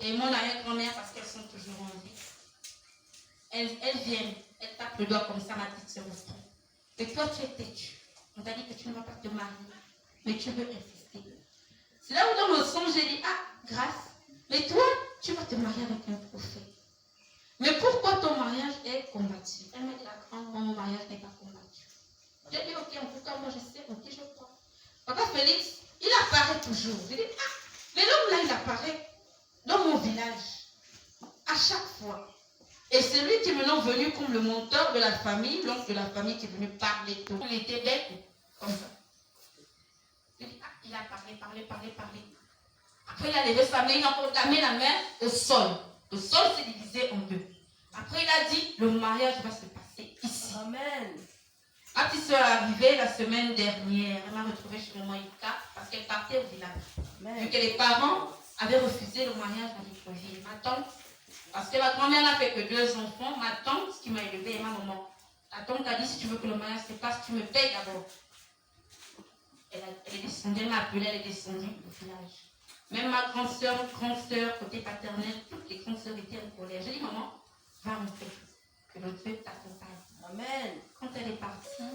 Et mon arrière-grand-mère, parce qu'elles sont toujours en vie, elles viennent, elles tapent le doigt comme ça, ma petite sœur au front. Et toi, tu es têtu. On t'a dit que tu ne vas pas te marier, mais tu veux insister. C'est là où dans le songe, j'ai dit, ah, grâce, mais toi, tu vas te marier avec un prophète. Mais pourquoi ton mariage est combattu? Elle m'a dit, la grande, mon mariage n'est pas combattu. J'ai dit, ok, en tout cas, moi je sais, ok, je crois. Papa Félix, il apparaît toujours. J'ai dit, ah, mais l'homme là, il apparaît dans mon village, à chaque fois. Et c'est lui qui est maintenant venu comme le monteur de la famille, l'oncle de la famille qui est venu parler tout. Il était bête, comme ça. J'ai dit, ah, il a parlé. Après, il a levé sa main, il a encore mis la main au sol. Le sol s'est divisé en deux. Après, il a dit, le mariage va se passer ici. Amen. Ma petite soeur est arrivée la semaine dernière. Elle m'a retrouvée chez maman Ika parce qu'elle partait au village. Amen. Vu que les parents avaient refusé le mariage à Libreville. Ma tante, parce que ma grand-mère n'a fait que 2 enfants, ma tante qui m'a élevée et ma maman. La tante a dit, si tu veux que le mariage se passe, tu me payes d'abord. Elle est descendue, elle m'a appelée, elle est descendue au village. Même ma grande soeur, côté paternel, toutes les grandes sœurs étaient en colère. J'ai dit, maman, va rentrer, que le Dieu t'accompagne. Amen. Quand elle est partie,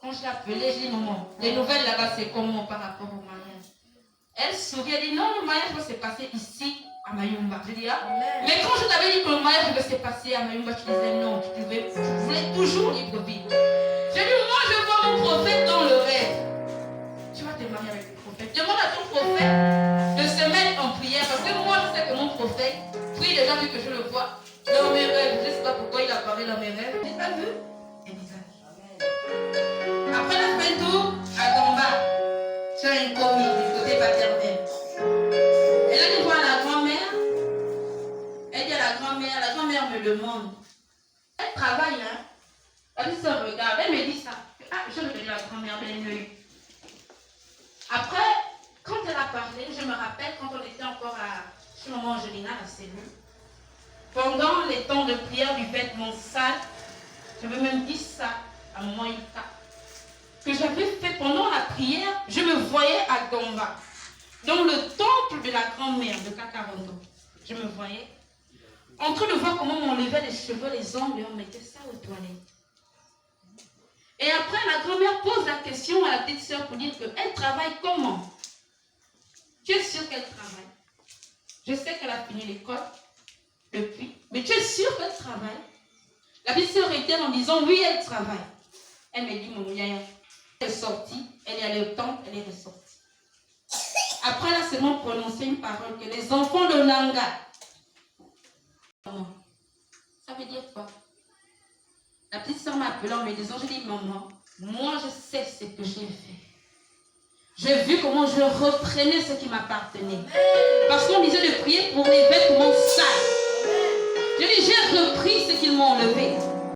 quand je l'ai appelée, j'ai dit, maman, les nouvelles là-bas, c'est comment par rapport au mariage? Elle sourit, elle dit, non, le mariage va se passer ici, à Mayumba. J'ai dit, ah, Amen. mais quand je t'avais dit que le mariage va se passer à Mayumba, tu disais non, tu voulais toujours Libreville. J'ai dit, moi, je vois mon prophète dans le rêve. Tu vas te marier avec le prophète. Demande à ton prophète de se mettre en prière. Parce que moi, je sais que mon prophète prie déjà vu que je le vois dans mes rêves. Je ne sais pas pourquoi il apparaît dans mes rêves. Tu n'as pas vu un visage. Après la fin de tour, à Gamba, tu as une commis du côté paternel. Elle a dit voir la grand-mère. Elle dit à la grand-mère me demande. Elle travaille, hein. La petite soeur regarde, elle me dit ça. Ah, je me dis à la grand-mère, elle me. Après, quand elle a parlé, je me rappelle quand on était encore chez maman Angelina, la cellule. Pendant les temps de prière du vêtement sale, j'avais même dit ça à maman Ika. Que j'avais fait pendant la prière, je me voyais à Gamba. Dans le temple de la grand-mère de Kakarondo. Je me voyais en train de voir comment on levait les cheveux, les ongles et on mettait ça aux toilettes. Et après, la grand-mère pose la question à la petite sœur pour dire qu'elle travaille comment? Tu es sûre qu'elle travaille? Je sais qu'elle a fini l'école depuis, mais tu es sûre qu'elle travaille? La petite sœur était en disant oui, elle travaille. Elle me dit, mon yaya, elle est sortie, elle est allée au temple, elle est ressortie. Après, elle a seulement prononcé une parole que les enfants de Nanga. Ça veut dire quoi? La petite soeur m'a appelé en me disant, je dis, maman, moi je sais ce que j'ai fait. J'ai vu comment je reprenais ce qui m'appartenait. Parce qu'on disait